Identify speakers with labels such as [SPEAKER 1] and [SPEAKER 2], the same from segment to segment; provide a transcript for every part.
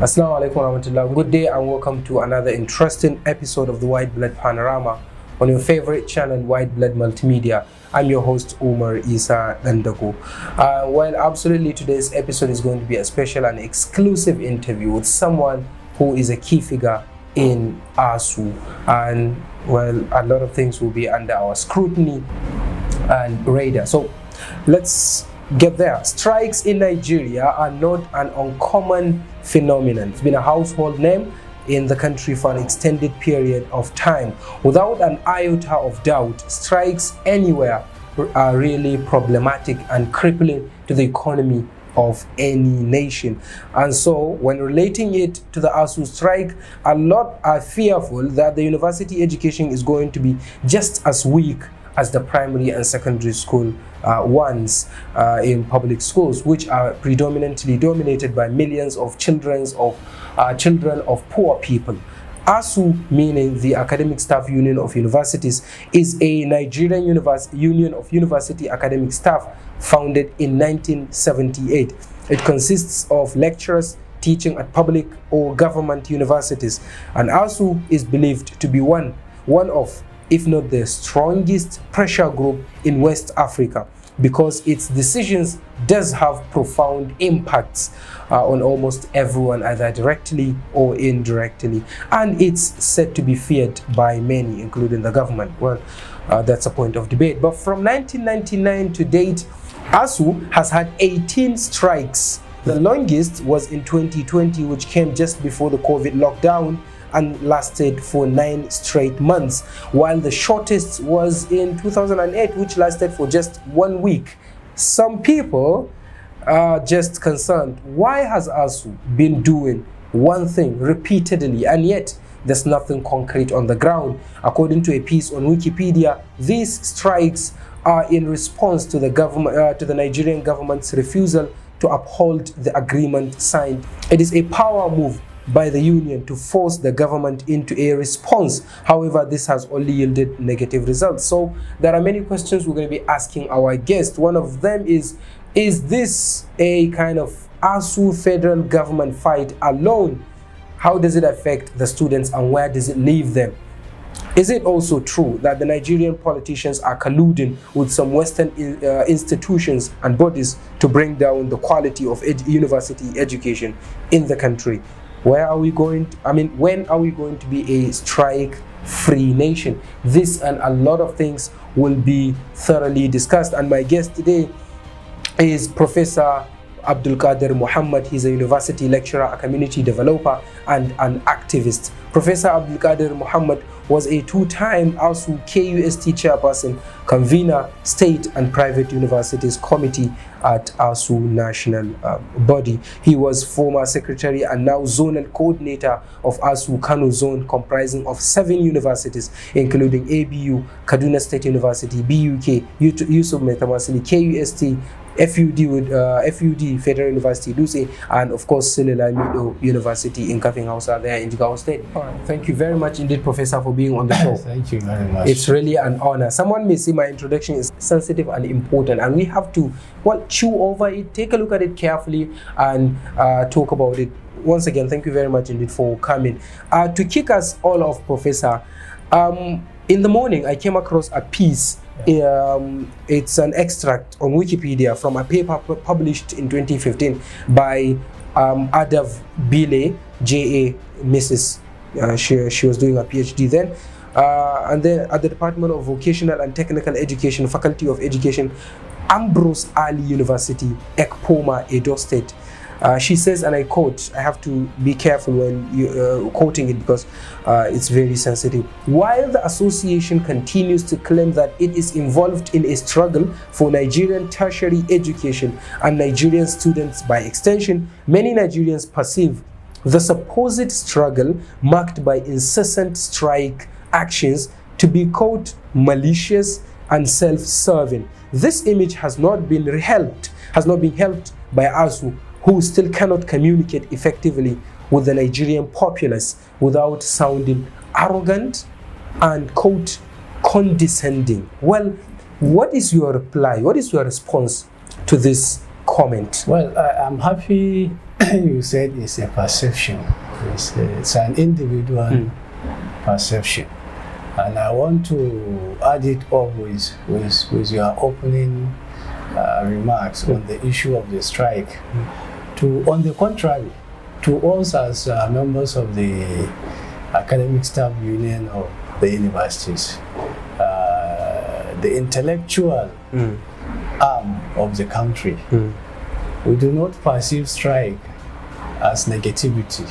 [SPEAKER 1] Assalamu alaikum warahmatullah. Good day and welcome to another interesting episode of the Whiteblood Panorama on your favorite channel, Whiteblood Multimedia. I'm your host, Umar Isa Dandago. Well, absolutely, today's episode is going to be a special and exclusive interview with someone who is a key figure in ASUU. And, well, a lot of things will be under our scrutiny and radar. So, let's get there. Strikes in Nigeria are not an uncommon phenomenon. It's been a household name in the country for an extended period of time. Without an iota of doubt, strikes anywhere are really problematic and crippling to the economy of any nation. And so when relating it to the ASUU strike, a lot are fearful that the university education is going to be just as weak as the primary and secondary school ones in public schools, which are predominantly dominated by millions of children of poor people. ASUU, meaning the Academic Staff Union of Universities, is a Nigerian union of university academic staff founded in 1978. It consists of lecturers teaching at public or government universities, and ASUU is believed to be one of, if not the strongest pressure group in West Africa, because its decisions does have profound impacts on almost everyone, either directly or indirectly, and it's said to be feared by many, including the government. Well, that's a point of debate. But from 1999 to date, ASUU has had 18 strikes. The longest was in 2020, which came just before the COVID lockdown and lasted for 9 straight months, while the shortest was in 2008, which lasted for just 1 week. Some people are just concerned, why has ASUU been doing one thing repeatedly and yet there's nothing concrete on the ground? According to a piece on Wikipedia, these strikes are in response to the government, to the Nigerian government's refusal to uphold the agreement signed. It is a power move by the union to force the government into a response. However, this has only yielded negative results. So there are many questions we're going to be asking our guest. One of them is this a kind of ASUU federal government fight alone? How does it affect the students and where does it leave them? Is it also true that the Nigerian politicians are colluding with some Western institutions and bodies to bring down the quality of university education in the country? Where are we going to, when are we going to be a strike-free nation? This and a lot of things will be thoroughly discussed. And my guest today is Professor Abdul Qadir Muhammad. He's a university lecturer, a community developer, and an activist. Professor Abdul Qadir Muhammad was a 2-time ASUU KUST chairperson, convener, state and private universities committee at ASUU national body. He was former secretary and now zonal coordinator of ASUU Kano zone, comprising of 7 universities, including ABU, Kaduna State University, BUK, Yusuf Metamasili, KUST, FUD with FUD Federal University Dutse, and of course Sililamido University in Kafing Hausa there in Jigawa State. All right. Thank you very much indeed, Professor, for being on the show.
[SPEAKER 2] Thank you very much.
[SPEAKER 1] It's really an honor. Someone may say my introduction is sensitive and important, and we have to chew over it, take a look at it carefully, and talk about it. Once again, thank you very much indeed for coming. To kick us all off, Professor, in the morning I came across a piece. It's an extract on Wikipedia from a paper published in 2015 by Adav Bile, J.A. Mrs. She was doing a PhD then. And then at the Department of Vocational and Technical Education, Faculty of Education, Ambrose Ali University, Ekpoma, Edo State. She says, and I quote, I have to be careful when you quoting it because it's very sensitive. While the association continues to claim that it is involved in a struggle for Nigerian tertiary education and Nigerian students by extension, many Nigerians perceive the supposed struggle marked by incessant strike actions to be, quote, malicious and self-serving. This image has not been helped by ASUU, who still cannot communicate effectively with the Nigerian populace without sounding arrogant and, quote, condescending. Well, what is your reply? What is your response to this comment?
[SPEAKER 2] Well, I'm happy you said it's a perception. It's an individual perception. And I want to add it up with your opening remarks on the issue of the strike. On the contrary, to us as members of the Academic Staff Union of the universities, the intellectual arm of the country, we do not perceive strike as negativity.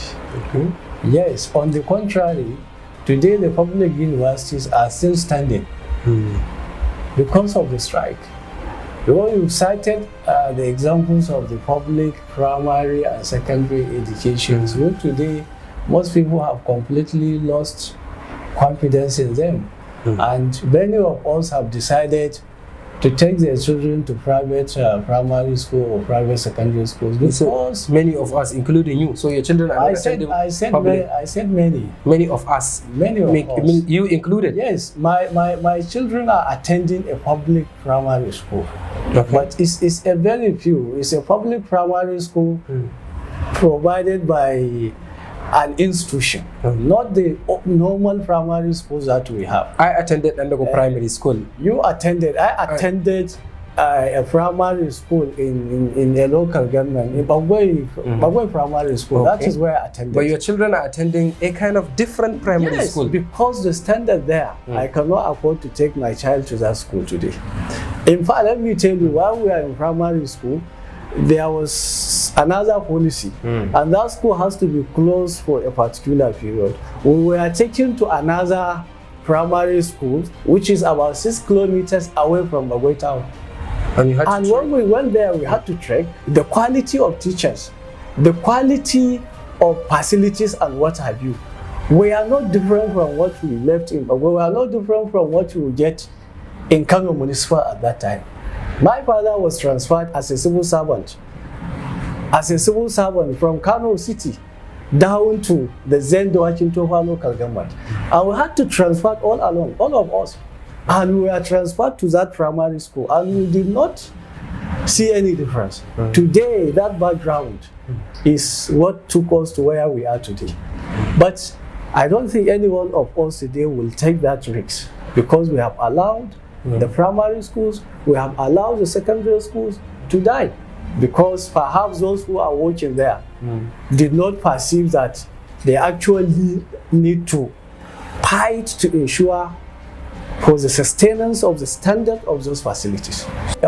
[SPEAKER 2] Yes, on the contrary, today the public universities are still standing because of the strike. Because you cited the examples of the public primary and secondary educations, where today most people have completely lost confidence in them. And many of us have decided to take their children to private primary school or private secondary schools, because
[SPEAKER 1] many of us, including you, so your children are
[SPEAKER 2] I said many.
[SPEAKER 1] Many of us.
[SPEAKER 2] Many of us.
[SPEAKER 1] You included?
[SPEAKER 2] Yes, my children are attending a public primary school. But it's a very few. It's a public primary school provided by an institution, not the normal primary schools that we have.
[SPEAKER 1] I attended Andago Primary School.
[SPEAKER 2] You attended. I attended a primary school in a local government, in Bagway Primary School. That is where I attended.
[SPEAKER 1] But your children are attending a kind of different primary school.
[SPEAKER 2] Because the standard there, I cannot afford to take my child to that school today. In fact, let me tell you, while we are in primary school, there was another policy, and that school has to be closed for a particular period. We were taken to another primary school, which is about 6 kilometers away from Bagway town. And when we went there, we had to check the quality of teachers, the quality of facilities, and what have you. We are not different from what we left in Bagway. We are not different from what we get in Kano Municipal at that time. My father was transferred as a civil servant from Kano City down to the Zendo-Akintofa local government. And we had to transfer all along, all of us. And we were transferred to that primary school, and we did not see any difference. Today, that background is what took us to where we are today. But I don't think any one of us today will take that risk, because we have allowed the primary schools, we have allowed the secondary schools to die, because perhaps those who are working there did not perceive that they actually need to fight to ensure for the sustenance of the standard of those facilities.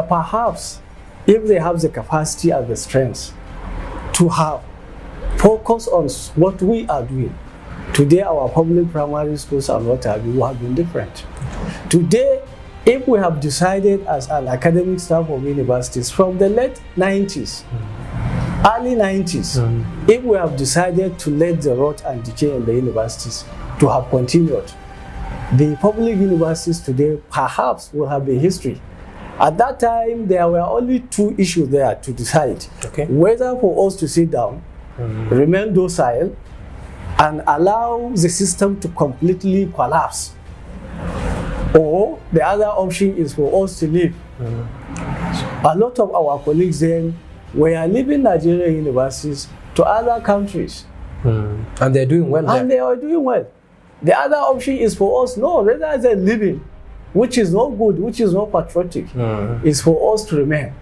[SPEAKER 2] Perhaps if they have the capacity and the strength to have focus on what we are doing, today our public primary schools and what have you have been different. Today, if we have decided as an academic staff of universities from the late 90s, early 90s, if we have decided to let the rot and decay in the universities to have continued, the public universities today perhaps will have a history. At that time, there were only 2 issues there to decide. Whether for us to sit down, remain docile, and allow the system to completely collapse, or the other option is for us to leave. A lot of our colleagues then were leaving Nigerian universities to other countries.
[SPEAKER 1] And they're doing well there.
[SPEAKER 2] And they are doing well. The other option is for us, no, rather than living, which is not good, which is not patriotic, is for us to remain.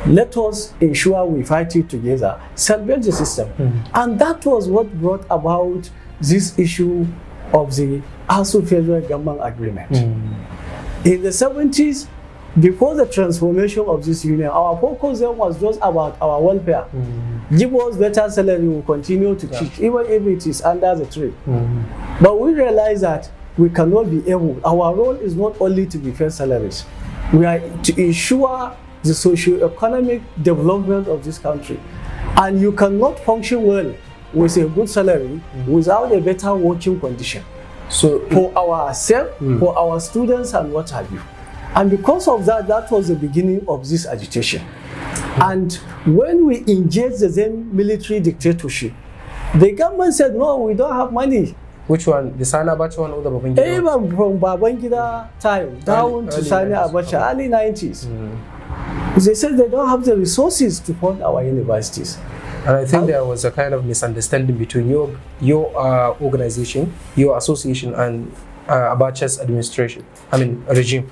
[SPEAKER 2] Let us ensure we fight it together, salvage the system. And that was what brought about this issue of the ASUU Federal Government Agreement. In the 70s, before the transformation of this union, our focus then was just about our welfare. Give us better salary, we'll continue to teach, even if it is under the tree. But we realize that we cannot be able, our role is not only to be fair salaries. We are to ensure the socio-economic development of this country. And you cannot function well with a good salary without a better working condition. So for ourselves, for our students, and what have you. And because of that, that was the beginning of this agitation. And when we engaged the then military dictatorship, the government said, no, we don't have money.
[SPEAKER 1] Which one? The Sani Abacha one or the Babangida?
[SPEAKER 2] Even from Babangida time down to Sani Abacha, early 90s. They said they don't have the resources to fund our universities.
[SPEAKER 1] And I think there was a kind of misunderstanding between your organization, your association, and Abacha's administration. I mean, regime.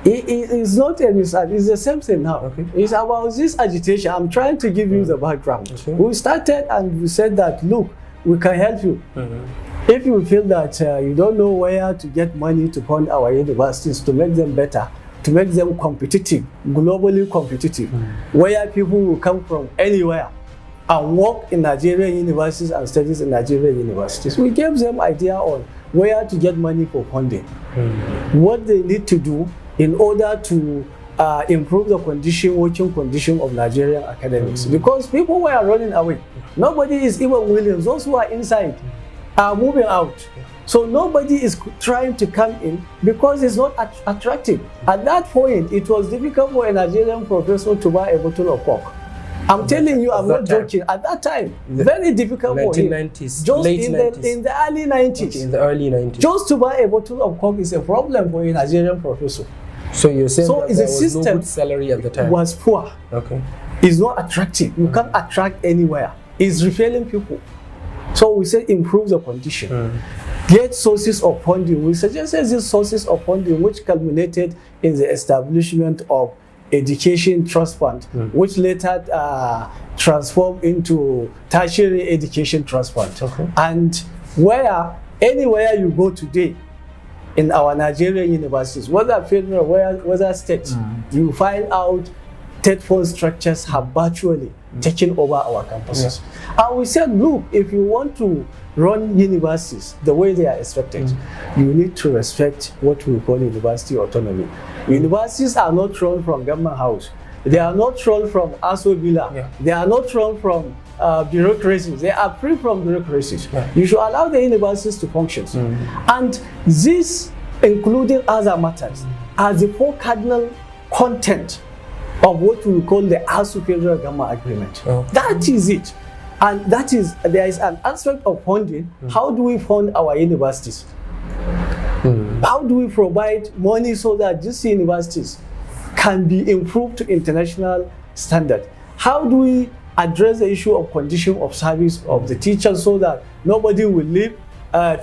[SPEAKER 2] It's not a misunderstanding. It's the same thing now.
[SPEAKER 1] Okay.
[SPEAKER 2] It's about this agitation. I'm trying to give you the background.
[SPEAKER 1] Okay.
[SPEAKER 2] We started and we said that, look, we can help you. If you feel that you don't know where to get money to fund our universities to make them better, to make them competitive, globally competitive, where people will come from anywhere and work in Nigerian universities and studies in Nigerian universities. We gave them idea on where to get money for funding, what they need to do in order to improve the working condition of Nigerian academics. Because people were running away. Nobody is even willing. Those who are inside are moving out. So nobody is trying to come in because it's not attractive. At that point, it was difficult for a Nigerian professor to buy a bottle of Coke. I'm telling you, I'm not joking. At that time, very difficult for him.
[SPEAKER 1] 1990s,
[SPEAKER 2] just
[SPEAKER 1] late
[SPEAKER 2] in
[SPEAKER 1] 90s.
[SPEAKER 2] The early 90s.
[SPEAKER 1] Okay, in the early 90s.
[SPEAKER 2] Just to buy a bottle of Coke is a problem for a Nigerian professor.
[SPEAKER 1] So you're saying that
[SPEAKER 2] the
[SPEAKER 1] there was
[SPEAKER 2] system
[SPEAKER 1] no good salary at the time?
[SPEAKER 2] Was poor.
[SPEAKER 1] Okay.
[SPEAKER 2] It's not attractive. You can't attract anywhere. It's repelling people. So we said improve the condition. Get sources of funding. We suggested these sources of funding which culminated in the establishment of Education Trust Fund, which later transformed into Tertiary Education Trust Fund. Okay. And anywhere you go today in our Nigerian universities, whether federal, whether state, you find out state fund structures have virtually taken over our campuses. And we said, look, if you want to run universities the way they are expected, you need to respect what we call university autonomy. Universities are not run from government house. They are not run from ASUU Villa. They are not run from bureaucracies. They are free from bureaucracies. You should allow the universities to function. And this, including other matters, are the four cardinal content of what we call the ASUU Federal Government Agreement. That is it. And that is, there is an aspect of funding. How do we fund our universities? How do we provide money so that these universities can be improved to international standard? How do we address the issue of condition of service of the teachers so that nobody will leave,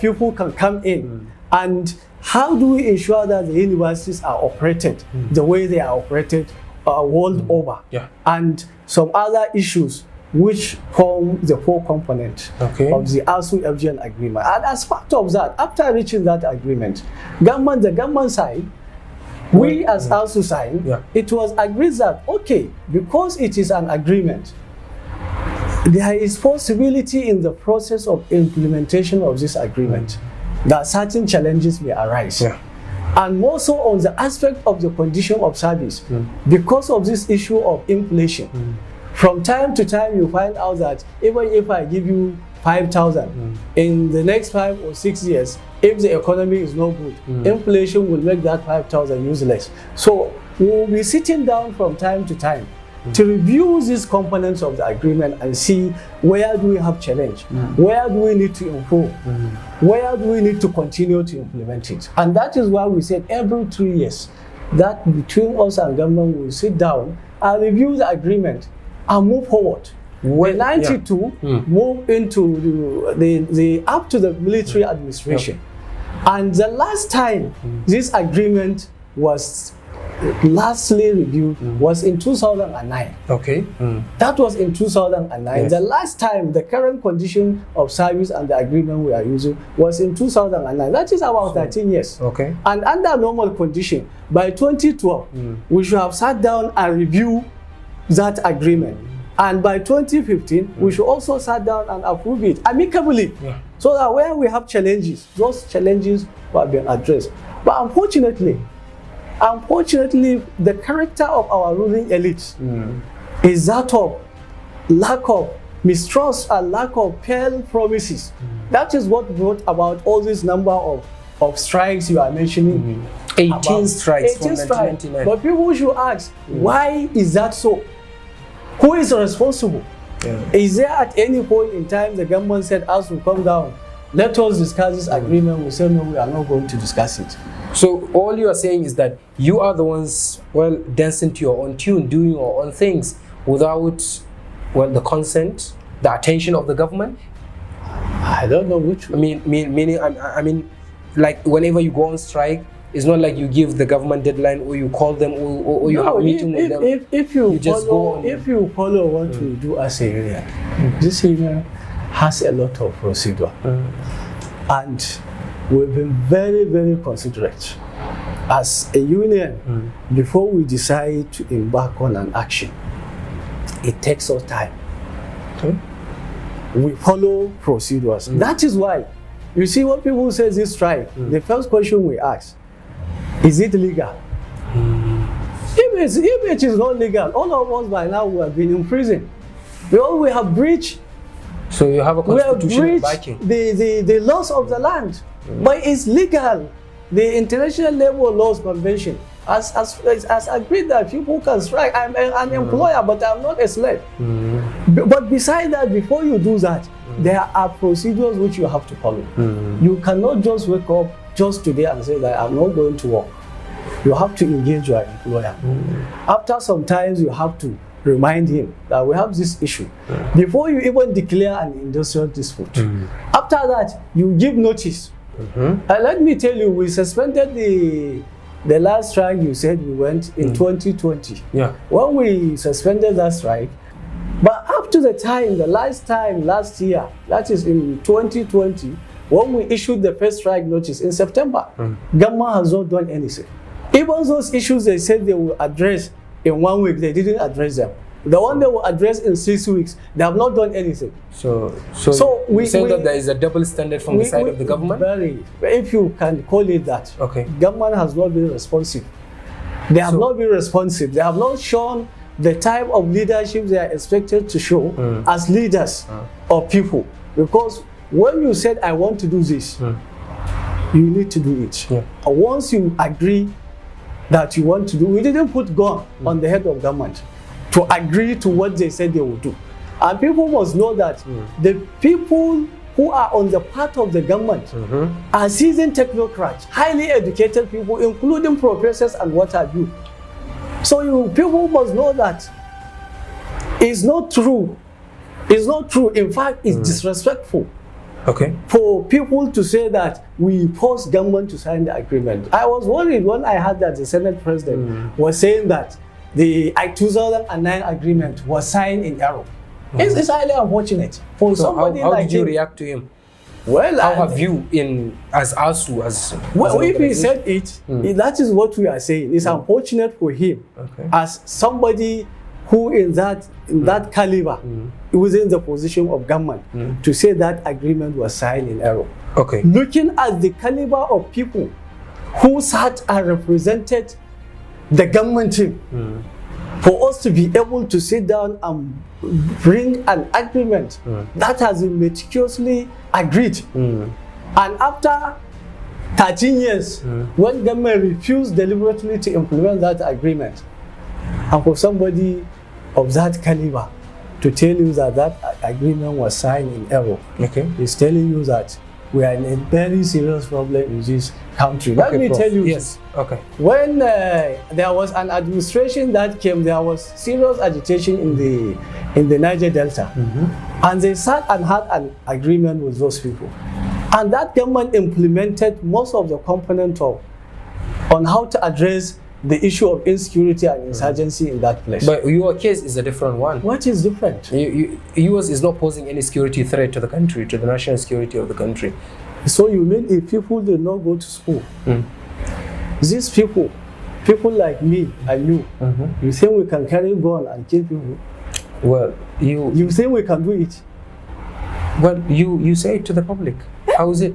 [SPEAKER 2] people can come in? And how do we ensure that the universities are operated the way they are operated world over? And some other issues which form the four components of the ASUU-FGN agreement. And as part of that, after reaching that agreement, the government side, we as ASUU side, it was agreed that, okay, because it is an agreement, there is possibility in the process of implementation of this agreement that certain challenges may arise. And more so on the aspect of the condition of service, because of this issue of inflation. From time to time, you find out that even if I give you 5,000, in the next 5 or 6 years, if the economy is not good, inflation will make that 5,000 useless. So we will be sitting down from time to time to review these components of the agreement and see where do we have challenge, where do we need to improve, where do we need to continue to implement it. And that is why we said every 3 years that between us and government will sit down and review the agreement and move forward. When 92 move into the up to the military administration. And the last time this agreement was lastly reviewed was in 2009. That was in 2009. The last time the current condition of service and the agreement we are using was in 2009. That is about 13 years. And under normal condition, by 2012, we should have sat down and review that agreement. And by 2015, we should also sit down and approve it amicably. So that when we have challenges, those challenges will be addressed. But unfortunately, the character of our ruling elites is that of lack of mistrust and lack of pale promises. That is what brought about all this number of strikes you are mentioning.
[SPEAKER 1] 18 strikes from 1999.
[SPEAKER 2] But people should ask, why is that so? Who is responsible? Is there at any point in time the government said, as we come down, let us discuss this agreement? We said, no, we are not going to discuss it.
[SPEAKER 1] So all you are saying is that you are the ones, dancing to your own tune, doing your own things without, the consent the attention of the government?
[SPEAKER 2] I don't know which one.
[SPEAKER 1] I mean, like whenever you go on strike, it's not like you give the government deadline or you call them or you have a meeting with them.
[SPEAKER 2] If you
[SPEAKER 1] just go on.
[SPEAKER 2] If you follow what we do as a union, this union has a lot of procedure, and we've been very, very considerate as a union. Before we decide to embark on an action, it takes us time. We follow procedures. That is why you see when people say this strike, the first question we ask, is it legal? If it is not legal, all of us by now would have been in prison. We have breached.
[SPEAKER 1] So you have a constitutional backing.
[SPEAKER 2] The laws of the land, but it's legal. The International Labour Laws Convention has agreed that people can strike. I'm an employer, but I'm not a slave. But beside that, before you do that, there are procedures which you have to follow. You cannot just wake up just today and say that I'm not going to work. You have to engage your employer. After some time, you have to remind him that we have this issue. Before you even declare an industrial dispute. After that, you give notice. And let me tell you, we suspended the last strike you said we went in 2020. Yeah. When we suspended that strike, but up to the time, last year, that is in 2020, when we issued the first strike notice in September, government has not done anything. Even those issues they said they will address in 1 week, they didn't address them. The one they will address in 6 weeks, they have not done anything. So
[SPEAKER 1] we say that there is a double standard from the side of the government?
[SPEAKER 2] Very, if you can call it that.
[SPEAKER 1] Okay.
[SPEAKER 2] Government has not been responsive. They have not been responsive. They have not shown the type of leadership they are expected to show as leaders of people. Because when you said, I want to do this, you need to do it. And once you agree that you want to do, we didn't put gun on the head of government to agree to what they said they would do. And people must know that the people who are on the part of the government are seasoned technocrats, highly educated people, including professors and what have you. So people must know that it's not true. It's not true. In fact, it's disrespectful.
[SPEAKER 1] Okay. For
[SPEAKER 2] people to say that we forced government to sign the agreement. I was worried when I heard that the Senate President was saying that the 2009 agreement was signed in error. It's highly unfortunate for somebody
[SPEAKER 1] how
[SPEAKER 2] like
[SPEAKER 1] did you
[SPEAKER 2] him.
[SPEAKER 1] react to him?
[SPEAKER 2] Well,
[SPEAKER 1] how have you, as ASUU, as
[SPEAKER 2] if he said it, that is what we are saying. It's unfortunate for him, as somebody who in that caliber, within the position of government, to say that agreement was signed in error.
[SPEAKER 1] Okay.
[SPEAKER 2] Looking at the caliber of people who sat and represented the government team, for us to be able to sit down and bring an agreement that has been meticulously agreed, and after 13 years, when government refused deliberately to implement that agreement, and for somebody of that caliber to tell you that that agreement was signed in error, is telling you that we are in a very serious problem in this country. Let me tell you this. When there was an administration that came, there was serious agitation in the Niger Delta, and they sat and had an agreement with those people, and that government implemented most of the components on how to address the issue of insecurity and insurgency in that place.
[SPEAKER 1] But your case is a different one.
[SPEAKER 2] What is different?
[SPEAKER 1] Yours is not posing any security threat to the country, to the national security of the country.
[SPEAKER 2] So you mean if people did not go to school, these people like me and you, you think we can carry gun and kill people?
[SPEAKER 1] Well,
[SPEAKER 2] you think we can do it?
[SPEAKER 1] Well, you say it to the public. How is it?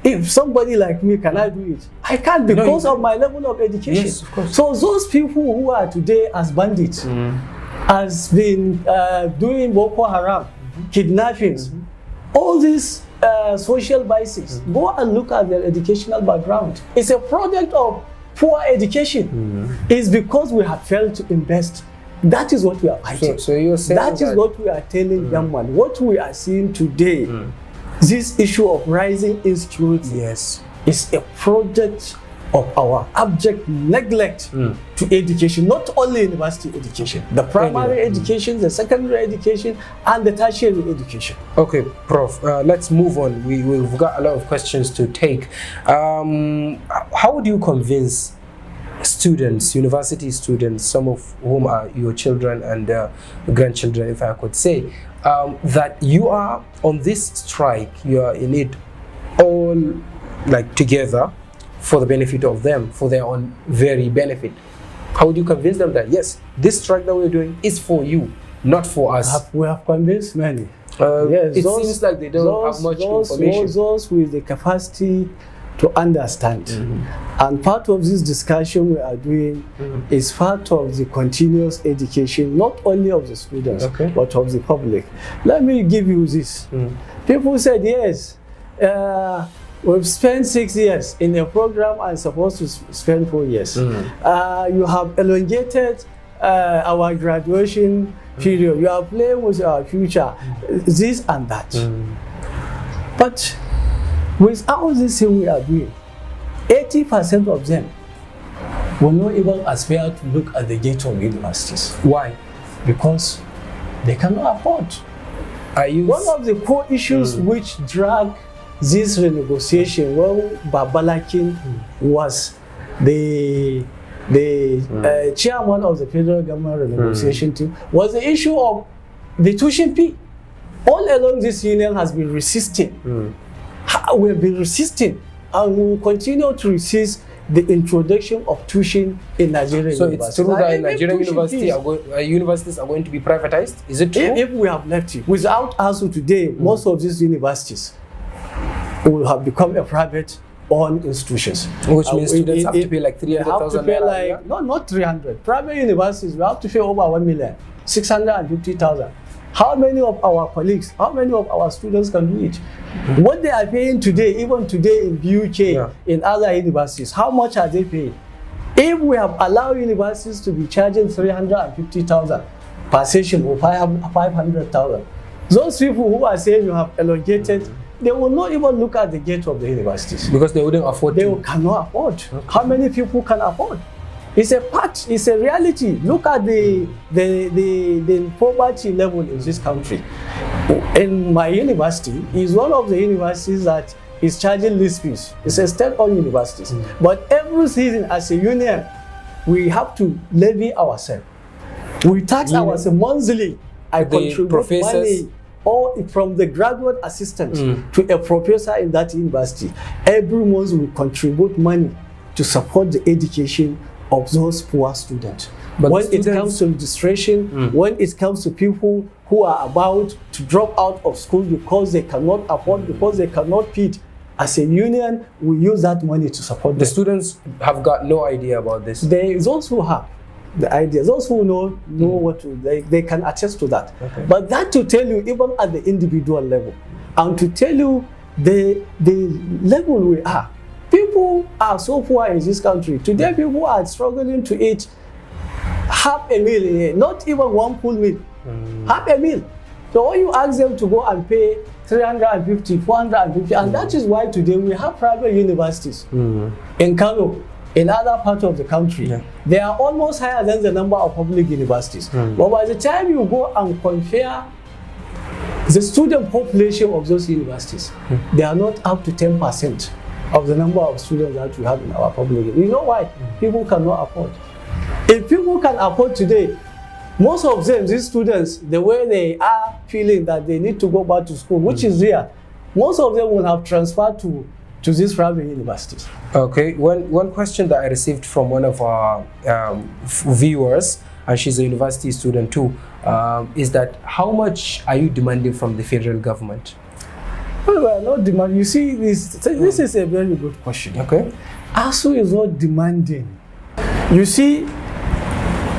[SPEAKER 2] If somebody like me, can I do it? I can't because of my level of education.
[SPEAKER 1] Yes, of course.
[SPEAKER 2] So those people who are today as bandits, has been doing Boko Haram, kidnappings, all these social vices, go and look at their educational background. It's a product of poor education. It's because we have failed to invest. That is what we are fighting.
[SPEAKER 1] So you're saying
[SPEAKER 2] that is what we are telling government. What we are seeing today, this issue of rising insecurity, is a product of our abject neglect to education, not only university education, the primary education, the secondary education, and the tertiary education.
[SPEAKER 1] Okay, Prof, let's move on. We've got a lot of questions to take. How would you convince students, university students, some of whom are your children and grandchildren, if I could say, that you are on this strike, you are in it all like together for the benefit of them, for their own very benefit? How would you convince them that yes, this strike that we're doing is for you, not for us?
[SPEAKER 2] We have convinced many.
[SPEAKER 1] Yes, it seems like they don't have much information.
[SPEAKER 2] Those with the capacity to understand. And part of this discussion we are doing is part of the continuous education, not only of the students, but of the public. Let me give you this. People said, yes, we've spent 6 years in a program and supposed to spend 4 years. You have elongated our graduation period. You are playing with our future, this and that. But with all this thing we are doing, 80% of them will not even aspire to look at the gate of universities.
[SPEAKER 1] Why?
[SPEAKER 2] Because they cannot afford. One of the core issues which drag this renegotiation when Babalakin was the chairman of the federal government renegotiation team, was the issue of the tuition fee. All along, this union has been resisting. We have been resisting, and we will continue to resist the introduction of tuition in Nigerian universities.
[SPEAKER 1] So it's true that Nigerian universities are going to be privatized? Is it true?
[SPEAKER 2] If we have left it, without ASUU today, most of these universities will have become a private-owned institutions.
[SPEAKER 1] Which means students have to pay like 300,000 naira?
[SPEAKER 2] No, not 300. Private universities, we have to pay over 1 million, 650,000. How many of our colleagues, how many of our students can do it? What they are paying today, even today in BUK, in other universities, how much are they paying? If we have allowed universities to be charging 350,000 per session or 500,000, those people who are saying you have elongated, they will not even look at the gate of the universities.
[SPEAKER 1] Because they wouldn't afford
[SPEAKER 2] They cannot afford. How many people can afford? It's a fact, it's a reality. Look at the poverty level in this country. In my university, is one of the universities that is charging least fees. It's a state-owned university. But every season, as a union, we have to levy ourselves. We tax ourselves monthly. I contribute money or from the graduate assistant to a professor in that university. Every month we contribute money to support the education of those poor students. But when it comes to registration, when it comes to people who are about to drop out of school because they cannot afford, because they cannot feed, as a union, we use that money to support them.
[SPEAKER 1] The students have got no idea about this.
[SPEAKER 2] There is those who have the idea. Those who know what to, they can attest to that. But that to tell you, even at the individual level, and to tell you the level we are. People are so poor in this country. Today, people are struggling to eat half a meal, not even one full meal, half a meal. So when you ask them to go and pay 350, 450, and that is why today we have private universities in Kano, in other parts of the country. They are almost higher than the number of public universities. But by the time you go and compare the student population of those universities, they are not up to 10% of the number of students that we have in our public. You know why? People cannot afford. If people can afford today, most of them, these students, the way they are feeling that they need to go back to school, which is real, most of them will have transferred to these private universities.
[SPEAKER 1] Okay, one question that I received from one of our viewers, and she's a university student too, is that how much are you demanding from the federal government?
[SPEAKER 2] Well, we are not demanding. You see, this is a very good question.
[SPEAKER 1] Okay.
[SPEAKER 2] ASUU is not demanding. You see,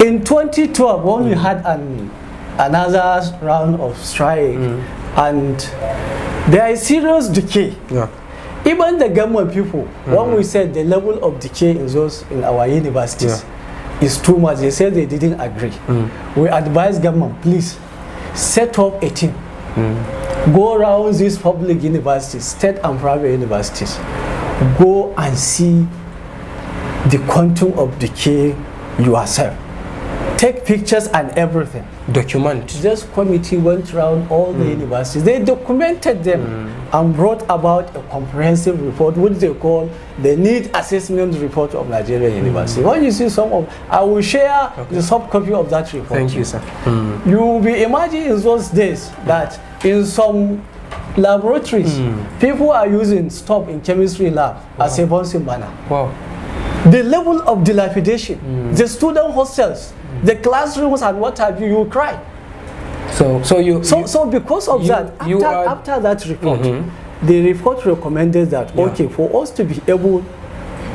[SPEAKER 2] in 2012, when we had another round of strike, and there is serious decay. Even the government people, when we said the level of decay in our universities is too much, they said they didn't agree. We advise government, please set up a team. Go around these public universities, state and private universities. Go and see the quantum of decay yourself. Take pictures and everything.
[SPEAKER 1] Document.
[SPEAKER 2] This committee went around all the universities. They documented them and brought about a comprehensive report, which they call the Need Assessment Report of Nigerian University. When you see some of, I will share the soft copy of that report.
[SPEAKER 1] Thank you, sir.
[SPEAKER 2] You will be imagining in those days that in some laboratories, people are using stop in chemistry lab as a bouncing banner.
[SPEAKER 1] Wow.
[SPEAKER 2] The level of dilapidation, the student hostels, the classrooms and what have you, you will cry.
[SPEAKER 1] So
[SPEAKER 2] because of that, after that report, the report recommended that for us to be able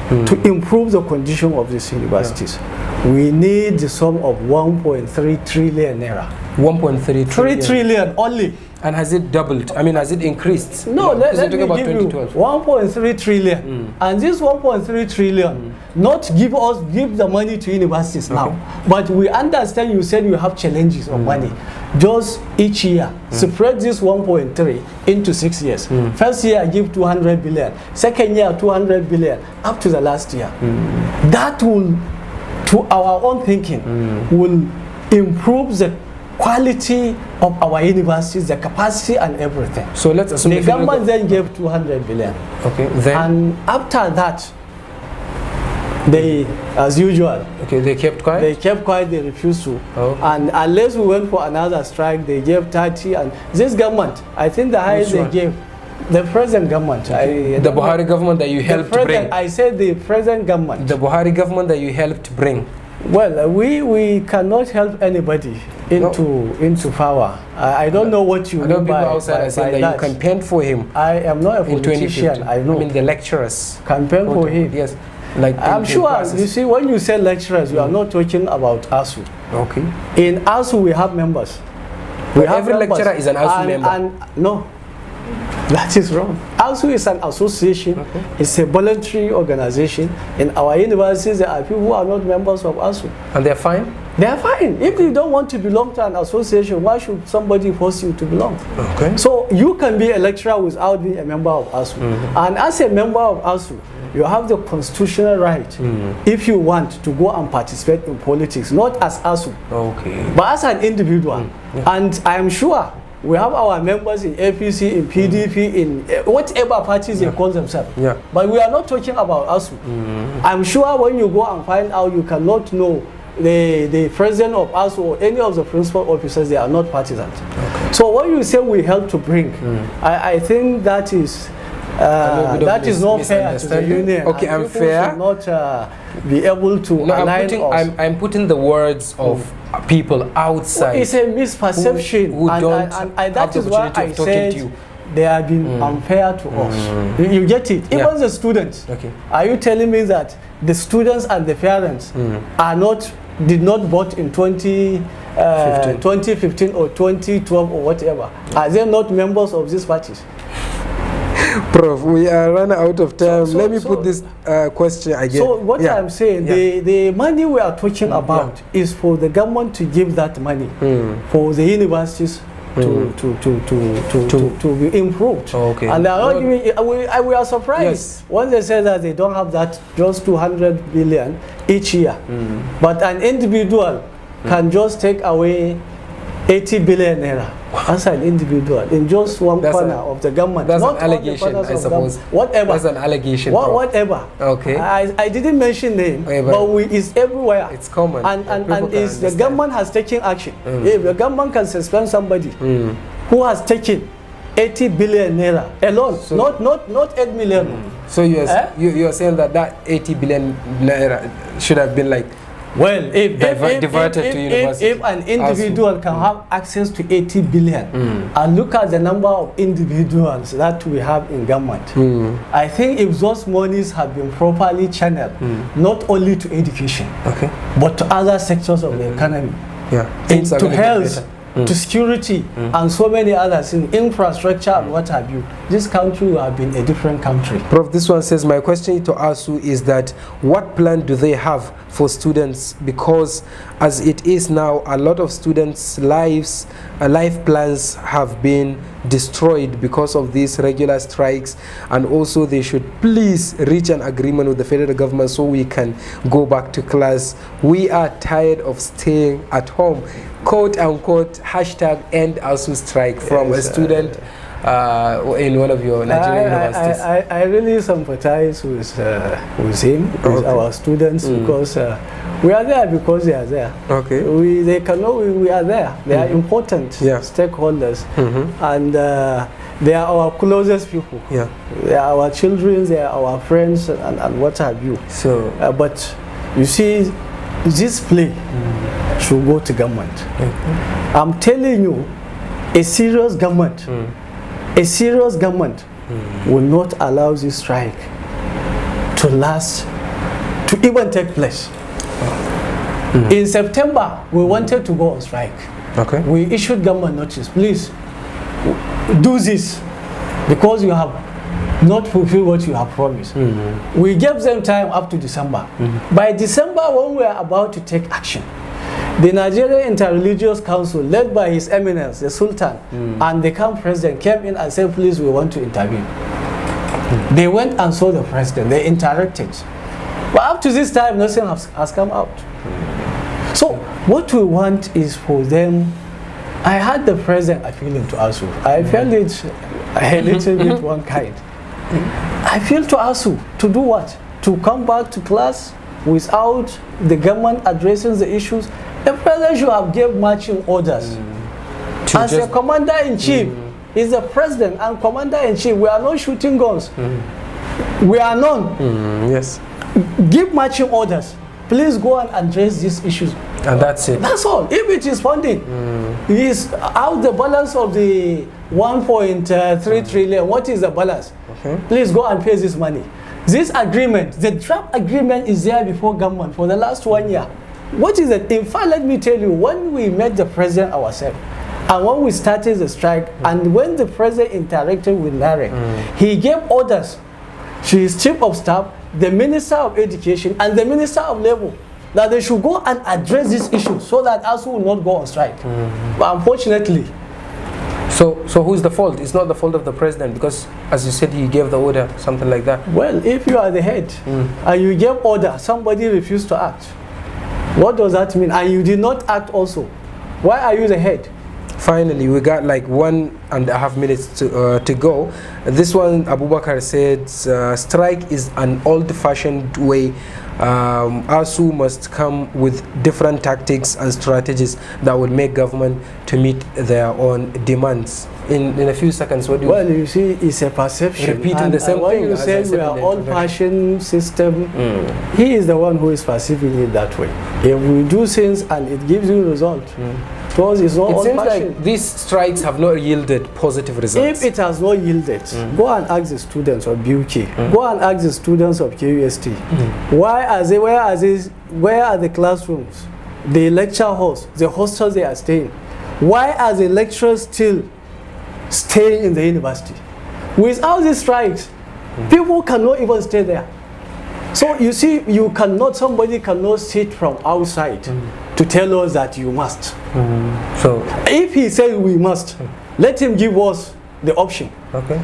[SPEAKER 2] to improve the condition of these universities, we need the sum of 1.3 trillion naira.
[SPEAKER 1] 1.3
[SPEAKER 2] trillion only.
[SPEAKER 1] And has it doubled? I mean, has it increased?
[SPEAKER 2] No, let me
[SPEAKER 1] about
[SPEAKER 2] give you 1.3 trillion. And this 1.3 trillion, not give the money to universities now. But we understand you said you have challenges of money. Just each year, spread this 1.3 into 6 years. First year, give 200 billion. Second year, 200 billion. Up to the last year. That will, to our own thinking, will improve the quality of our universities, the capacity and everything.
[SPEAKER 1] So let's assume
[SPEAKER 2] the government then gave 200 billion.
[SPEAKER 1] Okay. Then
[SPEAKER 2] and after that, they, as usual,
[SPEAKER 1] they kept quiet.
[SPEAKER 2] They kept quiet. They refused to. And unless we went for another strike, they gave 30. And this government, I think the highest they gave, the present government.
[SPEAKER 1] The Buhari government that you helped bring.
[SPEAKER 2] I said the present government.
[SPEAKER 1] The Buhari government that you helped bring.
[SPEAKER 2] Well, we cannot help anybody into power. I don't know what you mean by
[SPEAKER 1] outside by saying that you campaigned for him.
[SPEAKER 2] I am not a politician. I know.
[SPEAKER 1] I mean the lecturers
[SPEAKER 2] campaigned for him.
[SPEAKER 1] Yes, like
[SPEAKER 2] I'm sure. You see, when you say lecturers, you are not talking about ASUU.
[SPEAKER 1] Okay.
[SPEAKER 2] In ASUU, we have members.
[SPEAKER 1] Every lecturer is an ASUU member.
[SPEAKER 2] And no. That is wrong. ASUU is an association. It's a voluntary organization. In our universities, there are people who are not members of ASUU.
[SPEAKER 1] And they're fine?
[SPEAKER 2] They are fine. If you don't want to belong to an association, why should somebody force you to belong?
[SPEAKER 1] Okay.
[SPEAKER 2] So you can be a lecturer without being a member of ASUU. And as a member of ASUU, you have the constitutional right, if you want, to go and participate in politics, not as ASUU, but as an individual. And I am sure we have our members in APC, in PDP, in whatever parties they call themselves. But we are not talking about ASUU. I'm sure when you go and find out, you cannot know the president of ASUU or any of the principal officers. They are not partisans. So when you say we help to bring, I think that is not fair to the union.
[SPEAKER 1] Okay, I'm fair.
[SPEAKER 2] Should not be able to align us.
[SPEAKER 1] I'm putting the words of people outside.
[SPEAKER 2] Well, it's a misperception,
[SPEAKER 1] who don't
[SPEAKER 2] and that is why I said they have been unfair to us. You get it? Even the students. Are you telling me that the students and the parents did not vote in 2015 or 2012 or whatever? Are they not members of these parties?
[SPEAKER 1] Prof, we are running out of time. Let me put this question again.
[SPEAKER 2] So what I'm saying, the money we are talking about is for the government to give that money for the universities to be improved. And they are not giving, we are surprised when they say that they don't have that, just 200 billion each year. But an individual can just take away 80 billion naira as an individual in just one corner of the government.
[SPEAKER 1] That's
[SPEAKER 2] not
[SPEAKER 1] an allegation, I suppose.
[SPEAKER 2] Whatever.
[SPEAKER 1] That's an allegation.
[SPEAKER 2] Whatever.
[SPEAKER 1] Okay.
[SPEAKER 2] I didn't mention name, but it's everywhere.
[SPEAKER 1] It's common.
[SPEAKER 2] And it's the government has taken action. If the government can suspend somebody who has taken 80 billion naira alone, so not 8 million.
[SPEAKER 1] So you're saying that 80 billion naira should have been like,
[SPEAKER 2] well, if
[SPEAKER 1] diverted to university.
[SPEAKER 2] If an individual can have access to 80 billion, and look at the number of individuals that we have in government, I think if those monies have been properly channeled, not only to education, but to other sectors of the economy, to health, to security, and so many others, in infrastructure and what have you, this country would have been a different country.
[SPEAKER 1] Prof, this one says, my question to ASUU is that what plan do they have for students? Because as it is now, a lot of students' life plans have been destroyed because of these regular strikes, and also they should please reach an agreement with the federal government so we can go back to class. We are tired of staying at home. Quote unquote, hashtag end ASUU strike from a student in one of your Nigerian universities.
[SPEAKER 2] I really sympathize with him, with our students, because we are there because they are there.
[SPEAKER 1] Okay.
[SPEAKER 2] They cannot. We are there. They are important stakeholders, and they are our closest people. Yeah. They are our children. They are our friends, and what have you. So, but you see, this play should go to government. I'm telling you, a serious government. A serious government will not allow this strike to last, to even take place. In September, we wanted to go on strike. Okay. We issued government notice, please do this because you have not fulfilled what you have promised. We gave them time up to December. By December, when we are about to take action, the Nigerian Interreligious Council, led by His Eminence, the Sultan, and the camp president came in and said, please, we want to intervene. They went and saw the president. They interacted. But up to this time, nothing has come out. So what we want is for them. I had the president appealing to ASUU. I felt it a little bit one kind. I feel to ASUU to do what? To come back to class without the government addressing the issues. The president should have given marching orders. As a commander-in-chief, is the president and commander-in-chief. We are not shooting guns. We are none. Yes. Give marching orders. Please go and address these issues. And that's it. That's all. If it is funding, is out the balance of the 1.3 trillion. What is the balance? Okay. Please go and pay this money. This agreement, the draft agreement, is there before government for the last 1 year. What is it? In fact, let me tell you, when we met the president ourselves, and when we started the strike, and when the president interacted with Nare, he gave orders to his chief of staff, the minister of education, and the minister of labor, that they should go and address this issue so that ASUU will not go on strike. But unfortunately,
[SPEAKER 1] so who's the fault? It's not the fault of the president, because as you said, he gave the order, something like that.
[SPEAKER 2] Well, if you are the head and you gave order, somebody refused to act. What does that mean? And you did not act also. Why are you the head?
[SPEAKER 1] Finally, we got like 1.5 minutes to go. This one, Abubakar said, strike is an old-fashioned way. ASUU must come with different tactics and strategies that would make government to meet their own demands. In a few seconds, what do you...
[SPEAKER 2] Well, you see, it's a perception.
[SPEAKER 1] Repeating the same thing.
[SPEAKER 2] When you say we are old-fashioned system, he is the one who is perceiving it that way. If we do things and it gives you result, because it's not old-fashioned.
[SPEAKER 1] It seems like these strikes have not yielded positive results.
[SPEAKER 2] If it has not yielded, go and ask the students of BUK. Go and ask the students of KUST. Where are the classrooms, the lecture halls, the hostels they are staying? Why are the lecturers still staying in the university? Without these strikes, people cannot even stay there. So you see, somebody cannot sit from outside to tell us that you must. So if he says we must, let him give us the option. Okay.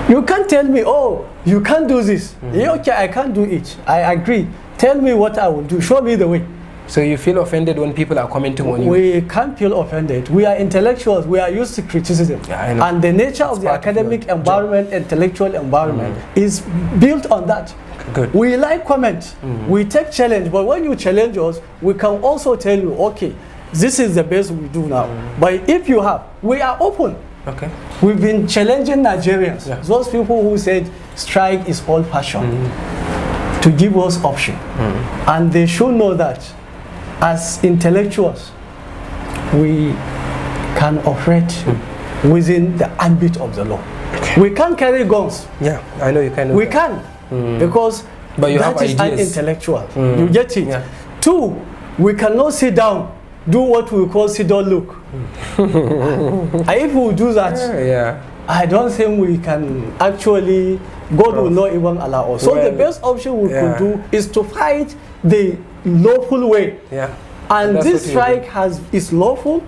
[SPEAKER 2] You can't tell me, oh, you can't do this. Yeah, okay, I can't do it. I agree. Tell me what I will do. Show me the way.
[SPEAKER 1] So you feel offended when people are commenting on you?
[SPEAKER 2] We can't feel offended. We are intellectuals. We are used to criticism. Yeah, I know. And the nature of the academic environment, intellectual environment, is built on that. Good. We like comment. We take challenge. But when you challenge us, we can also tell you, okay, this is the best we do now. But if you have, we are open. Okay. We've been challenging Nigerians, those people who said strike is old-fashioned, to give us option. And they should know that as intellectuals, we can operate within the ambit of the law. We can't carry guns.
[SPEAKER 1] Yeah, I know you can.
[SPEAKER 2] We can, because
[SPEAKER 1] but you
[SPEAKER 2] that
[SPEAKER 1] have
[SPEAKER 2] is
[SPEAKER 1] ideas.
[SPEAKER 2] Intellectual. You get it? Yeah. 2, we cannot sit down, do what we call sit down look. If we do that, I don't think we can actually, God will not even allow us. So the best option we could do is to fight the lawful way. And this strike is lawful,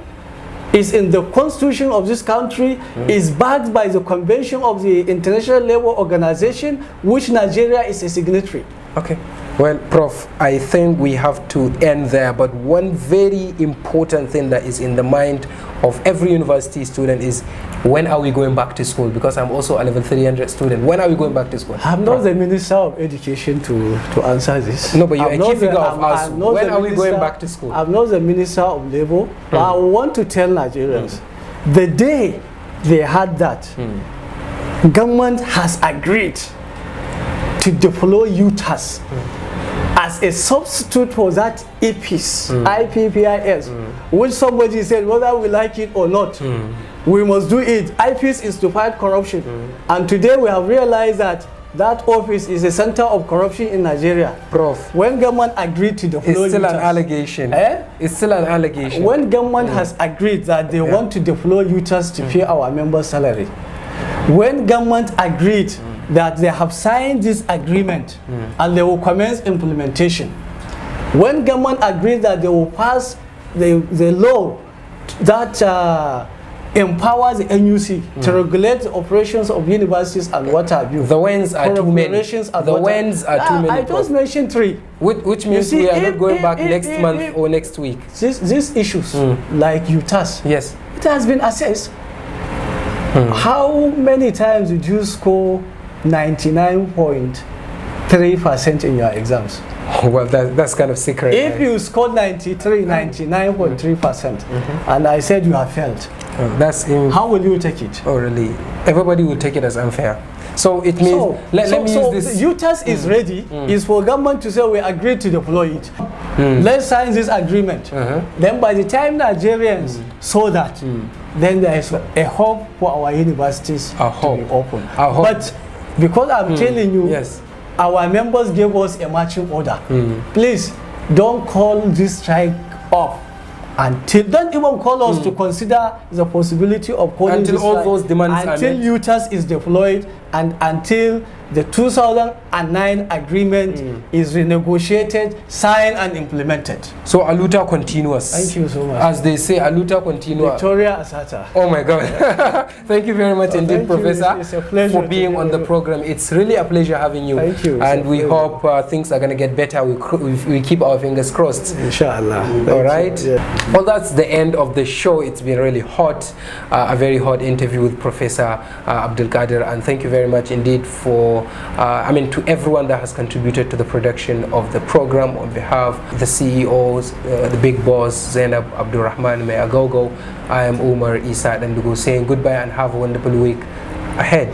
[SPEAKER 2] is in the constitution of this country, is backed by the convention of the International Labour Organization, which Nigeria is a signatory.
[SPEAKER 1] Okay. Well, Prof, I think we have to end there, but one very important thing that is in the mind of every university student is, when are we going back to school? Because I'm also a level 300 student. When are we going back to school?
[SPEAKER 2] I'm not the Minister of Education to answer this.
[SPEAKER 1] No, but you're a key figure of us. When are we going back to school?
[SPEAKER 2] I'm not the Minister of Labour, but I want to tell Nigerians, the day they had that, government has agreed to deploy UTAS as a substitute for that IPPIS, IPPIS, which somebody said, whether we like it or not, we must do it. IPPIS is to fight corruption. And today we have realized that that office is a center of corruption in Nigeria.
[SPEAKER 1] Prof,
[SPEAKER 2] when government agreed to deploy
[SPEAKER 1] it's still
[SPEAKER 2] UTAS,
[SPEAKER 1] an allegation. It's still an allegation.
[SPEAKER 2] When government has agreed that they want to deploy UTAS to pay our members' salary, when government agreed that they have signed this agreement and they will commence implementation, when government agreed that they will pass the law that empowers the NUC to regulate the operations of universities and what have you.
[SPEAKER 1] The wins are too many. The wins are too many.
[SPEAKER 2] I just mentioned three.
[SPEAKER 1] Which means we are not going back next month or next week.
[SPEAKER 2] These issues, like UTAS,
[SPEAKER 1] yes,
[SPEAKER 2] it has been assessed. How many times did you score 99.3% in your exams?
[SPEAKER 1] Well, that's kind of secret.
[SPEAKER 2] If you scored 99.3%, and I said you have failed, how will you take it?
[SPEAKER 1] Oh, really? Everybody will take it as unfair. So it means, let me use this.
[SPEAKER 2] UTAS is ready, is for government to say we agreed to deploy it. Let's sign this agreement. Then by the time Nigerians saw that, then there is a hope for our universities to be open. But because I'm telling you,
[SPEAKER 1] yes,
[SPEAKER 2] our members gave us a marching order. Please don't call this strike off until, don't even call us to consider the possibility of calling
[SPEAKER 1] until
[SPEAKER 2] this
[SPEAKER 1] all
[SPEAKER 2] strike,
[SPEAKER 1] those demands
[SPEAKER 2] until UTAS is deployed and until the 2009 agreement is renegotiated, signed and implemented.
[SPEAKER 1] So aluta continuous.
[SPEAKER 2] Thank you so much.
[SPEAKER 1] As they say, aluta continua.
[SPEAKER 2] Victoria Asata.
[SPEAKER 1] Oh my God. Thank you very much indeed, Professor,
[SPEAKER 2] it's a pleasure
[SPEAKER 1] for being on the program. It's really a pleasure having you.
[SPEAKER 2] Thank you.
[SPEAKER 1] And we hope things are going to get better. We keep our fingers crossed.
[SPEAKER 2] Inshallah.
[SPEAKER 1] All right. Well, that's the end of the show. It's been really hot, a very hot interview with Professor Abdul Qadir. And thank you very much indeed for, to everyone that has contributed to the production of the program, on behalf of the CEOs, the big boss, Zainab Abdurrahman Meagogo. I am Umar Isa Dandugo saying goodbye and have a wonderful week ahead.